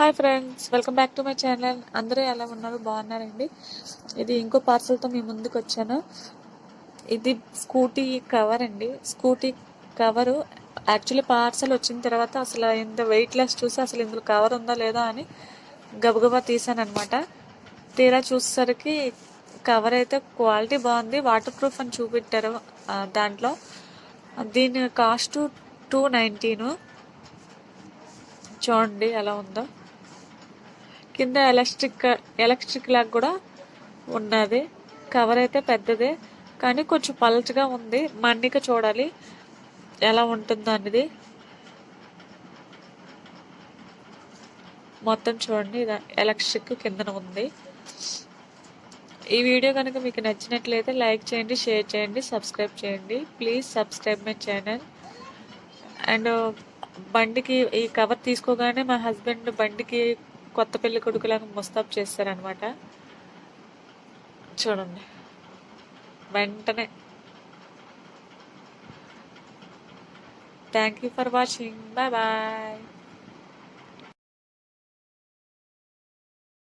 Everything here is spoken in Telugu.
Hi friends, welcome back to my channel. అందరూ ఎలా ఉన్నారు? బాగున్నారండి. ఇది ఇంకో పార్సల్తో మీ ముందుకు వచ్చాను. ఇది స్కూటీ కవర్ అండి. స్కూటీ కవరు యాక్చువల్లీ పార్సల్ వచ్చిన తర్వాత అసలు ఇంత వెయిట్ లెస్ చూసి అసలు ఇందులో కవర్ ఉందా లేదా అని గబగబా తీసాను అనమాట. తీరా చూసేసరికి కవర్ అయితే క్వాలిటీ బాగుంది, వాటర్ ప్రూఫ్ అని చూపెట్టారు. దాంట్లో దీని కాస్ట్ 219. చూడండి ఎలా ఉందో. కింద ఎలక్ట్రిక్ లాగా కూడా ఉన్నది. కవర్ అయితే పెద్దదే కానీ కొంచెం పల్చగా ఉంది. మన్నిక చూడాలి ఎలా ఉంటుందో అనేది. మొత్తం చూడండి, ఇది ఎలక్ట్రిక్ కిందన ఉంది. ఈ వీడియో కనుక మీకు నచ్చినట్లయితే లైక్ చేయండి, షేర్ చేయండి, సబ్స్క్రైబ్ చేయండి. Please subscribe my channel. And బండికి ఈ కవర్ తీసుకోగానే మా హస్బెండ్ బండికి కొత్త పెళ్లి కొడుకులాగా ముస్తాబ్ చేస్తారనమాట. చూడండి వెంటనే. Thank you for watching. Bye bye.